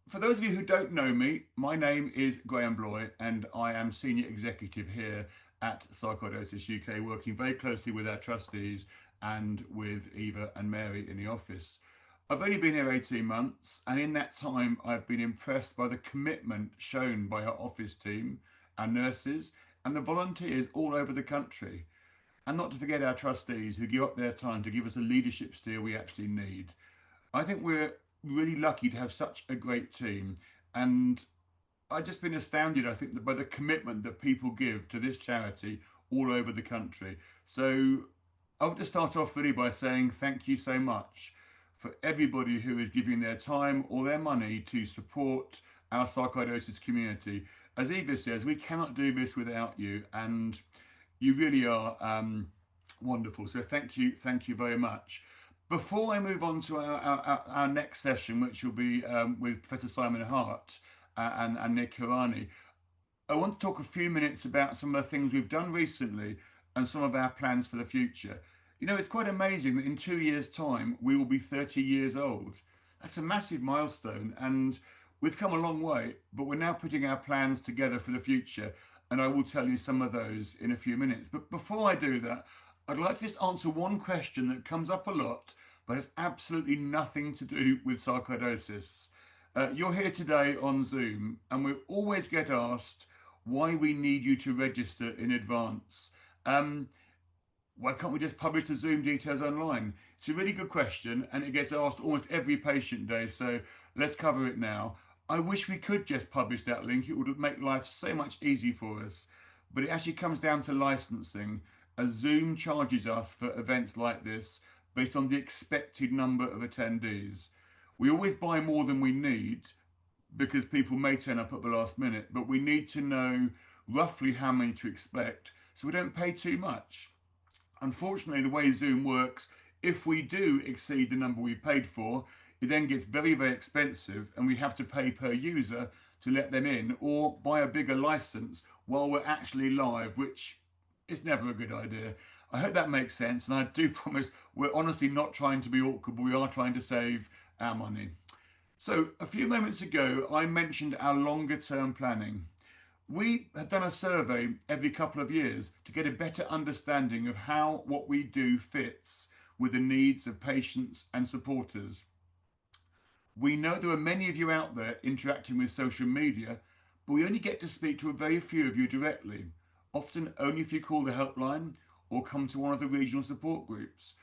For those of you who don't know me, my name is Bloye and I am Senior Executive here at Sarcoidosis UK, working very closely with our trustees and with Eva and Mary in the office. I've only been here 18 months, and in that time, I've been impressed by the commitment shown by our office team, our nurses, and the volunteers all over the country. And not to forget our trustees who give up their time to give us the leadership steer we actually need. I think we're really lucky to have such a great team. And I've just been astounded, I think, by the commitment that people give to this charity all over the country. So I want to start off really by saying thank you so much for everybody who is giving their time or their money to support our sarcoidosis community. As Eva says, we cannot do this without you, and you really are wonderful. So thank you very much. Before I move on to our next session, which will be with Professor Simon Hart and Nick Hirani, I want to talk a few minutes about some of the things we've done recently and some of our plans for the future. You know, it's quite amazing that in 2 years' time, we will be 30 years old. That's a massive milestone, and we've come a long way, but we're now putting our plans together for the future, and I will tell you some of those in a few minutes. But before I do that, I'd like to just answer one question that comes up a lot, but has absolutely nothing to do with sarcoidosis. You're here today on Zoom, and we always get asked why we need you to register in advance. Why can't we just publish the Zoom details online? It's a really good question, and it gets asked almost every patient day, so let's cover it now. I wish we could just publish that link. It would make life so much easier for us. But it actually comes down to licensing, as Zoom charges us for events like this based on the expected number of attendees. We always buy more than we need because people may turn up at the last minute, but we need to know roughly how many to expect so we don't pay too much. Unfortunately, the way Zoom works, if we do exceed the number we've paid for, it then gets very, very expensive and we have to pay per user to let them in or buy a bigger license while we're actually live, which is never a good idea. I hope that makes sense, and I do promise we're honestly not trying to be awkward, but we are trying to save our money. So a few moments ago, I mentioned our longer term planning. We have done a survey every couple of years to get a better understanding of how what we do fits with the needs of patients and supporters. We know there are many of you out there interacting with social media, but we only get to speak to a very few of you directly, often only if you call the helpline or come to one of the regional support groups.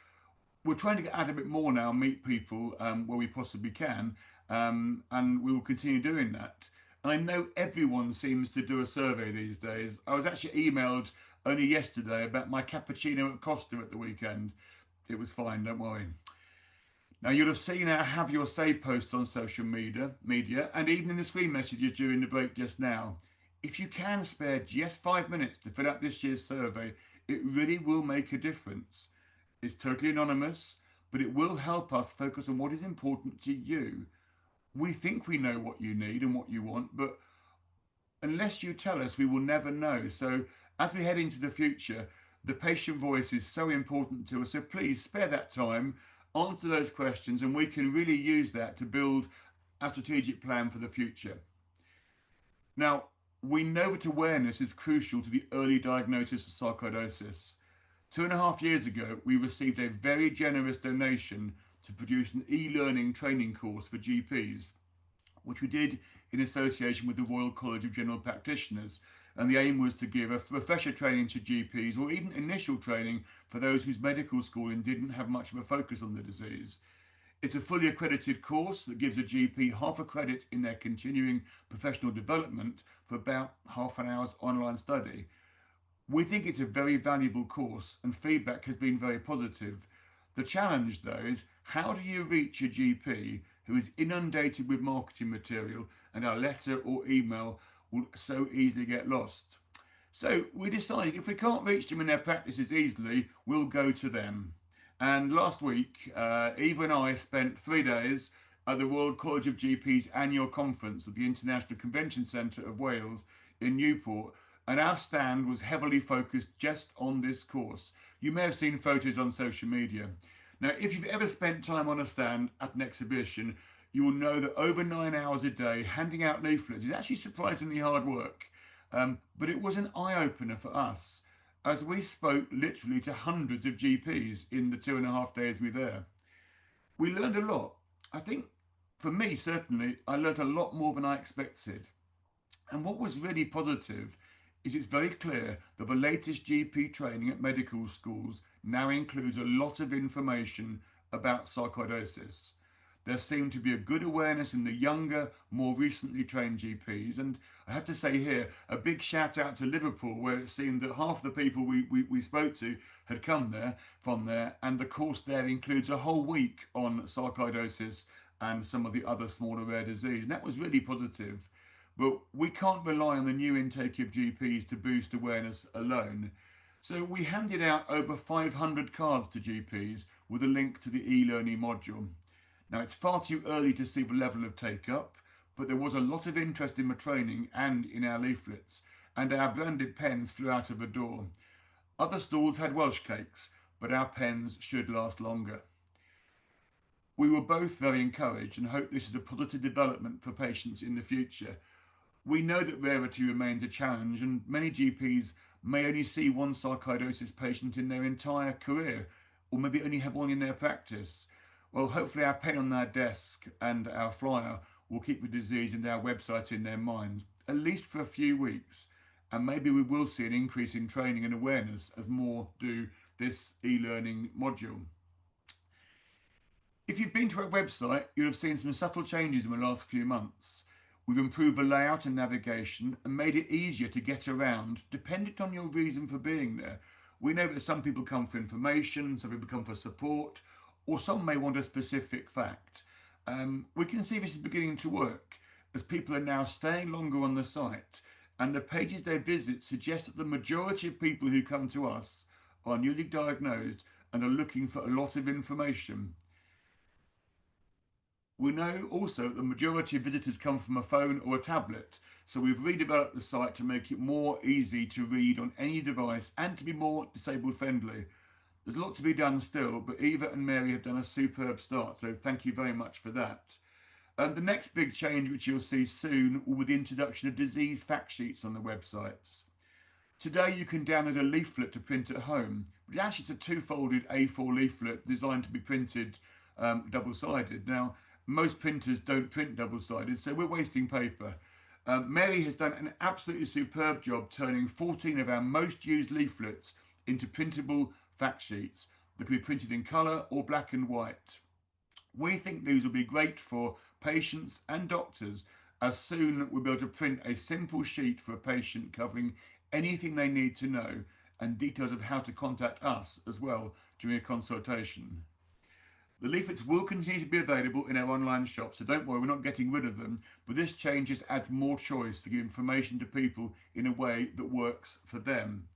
We're trying to get out a bit more now, meet people where we possibly can, and we will continue doing that. And I know everyone seems to do a survey these days. I was actually emailed only yesterday about my cappuccino at Costa at the weekend. It was fine, don't worry. Now you'll have seen our Have Your Say posts on social media and even in the screen messages during the break just now. If you can spare just 5 minutes to fill out this year's survey, it really will make a difference. It's totally anonymous, but it will help us focus on what is important to you. We think we know what you need and what you want, but unless you tell us, we will never know. So as we head into the future, the patient voice is so important to us. So please spare that time, answer those questions, and we can really use that to build a strategic plan for the future. Now, we know that awareness is crucial to the early diagnosis of sarcoidosis. 2.5 years ago, we received a very generous donation to produce an e-learning training course for GPs, which we did in association with the Royal College of General Practitioners. And the aim was to give a refresher training to GPs or even initial training for those whose medical schooling didn't have much of a focus on the disease. It's a fully accredited course that gives a GP half a credit in their continuing professional development for about half an hour's online study. We think it's a very valuable course and feedback has been very positive. The challenge though is how do you reach a GP who is inundated with marketing material and our letter or email will so easily get lost? So we decided if we can't reach them in their practices easily, we'll go to them. And last week, Eva and I spent 3 days at the Royal College of GP's annual conference at the International Convention Centre of Wales in Newport, and our stand was heavily focused just on this course. You may have seen photos on social media. Now, if you've ever spent time on a stand at an exhibition, you will know that over 9 hours a day handing out leaflets is actually surprisingly hard work. But it was an eye-opener for us as we spoke literally to hundreds of GPs in the 2.5 days we were there. We learned a lot. I think for me, certainly, I learned a lot more than I expected. And what was really positive is it's very clear that the latest GP training at medical schools now includes a lot of information about sarcoidosis. There seemed to be a good awareness in the younger, more recently trained GPs. And I have to say here, a big shout out to Liverpool, where it seemed that half the people we spoke to had come there from there. And the course there includes a whole week on sarcoidosis and some of the other smaller rare disease. And that was really positive. But we can't rely on the new intake of GPs to boost awareness alone. So we handed out over 500 cards to GPs with a link to the e-learning module. Now it's far too early to see the level of take-up, but there was a lot of interest in the training and in our leaflets, and our branded pens flew out of the door. Other stalls had Welsh cakes, but our pens should last longer. We were both very encouraged and hope this is a positive development for patients in the future. We know that rarity remains a challenge, and many GPs may only see one sarcoidosis patient in their entire career, or maybe only have one in their practice. Well, hopefully our pen on their desk and our flyer will keep the disease and our website in their minds, at least for a few weeks. And maybe we will see an increase in training and awareness as more do this e-learning module. If you've been to our website, you'll have seen some subtle changes in the last few months. We've improved the layout and navigation and made it easier to get around, dependent on your reason for being there. We know that some people come for information, some people come for support, or some may want a specific fact. We can see this is beginning to work as people are now staying longer on the site, and the pages they visit suggest that the majority of people who come to us are newly diagnosed and are looking for a lot of information. We know also that the majority of visitors come from a phone or a tablet, so we've redeveloped the site to make it more easy to read on any device and to be more disabled friendly. There's a lot to be done still, but Eva and Mary have done a superb start, so thank you very much for that. The next big change, which you'll see soon, will be the introduction of disease fact sheets on the websites. Today you can download a leaflet to print at home, but actually it's a two-folded A4 leaflet designed to be printed double-sided. Now, most printers don't print double-sided, so we're wasting paper. Mary has done an absolutely superb job turning 14 of our most used leaflets into printable fact sheets that can be printed in colour or black and white. We think these will be great for patients and doctors, as soon we'll be able to print a simple sheet for a patient covering anything they need to know and details of how to contact us as well during a consultation. The leaflets will continue to be available in our online shop, so don't worry, we're not getting rid of them, but this change just adds more choice to give information to people in a way that works for them.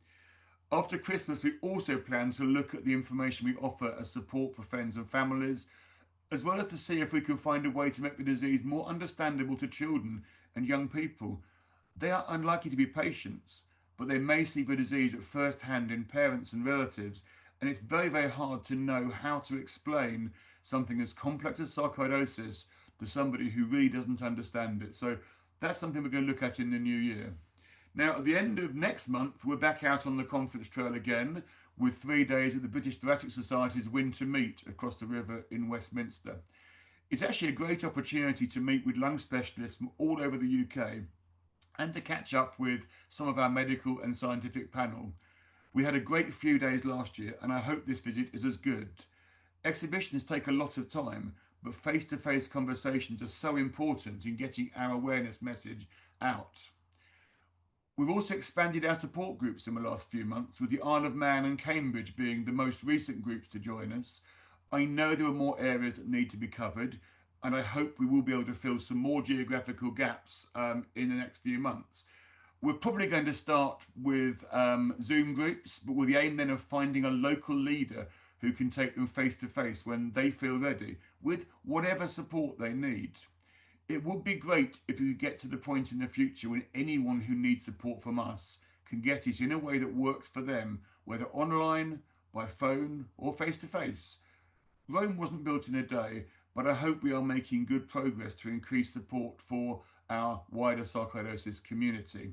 After Christmas, we also plan to look at the information we offer as support for friends and families, as well as to see if we can find a way to make the disease more understandable to children and young people. They are unlikely to be patients, but they may see the disease at first hand in parents and relatives, and it's very, very hard to know how to explain something as complex as sarcoidosis to somebody who really doesn't understand it. So that's something we're going to look at in the new year. Now, at the end of next month, we're back out on the conference trail again with 3 days at the British Thoracic Society's Winter Meet across the river in Westminster. It's actually a great opportunity to meet with lung specialists from all over the UK and to catch up with some of our medical and scientific panel. We had a great few days last year, and I hope this visit is as good. Exhibitions take a lot of time, but face-to-face conversations are so important in getting our awareness message out. We've also expanded our support groups in the last few months, with the Isle of Man and Cambridge being the most recent groups to join us. I know there are more areas that need to be covered, and I hope we will be able to fill some more geographical gaps in the next few months. We're probably going to start with Zoom groups, but with the aim then of finding a local leader who can take them face to face when they feel ready, with whatever support they need. It would be great if we could get to the point in the future when anyone who needs support from us can get it in a way that works for them, whether online, by phone, or face to face. Rome wasn't built in a day, but I hope we are making good progress to increase support for our wider sarcoidosis community.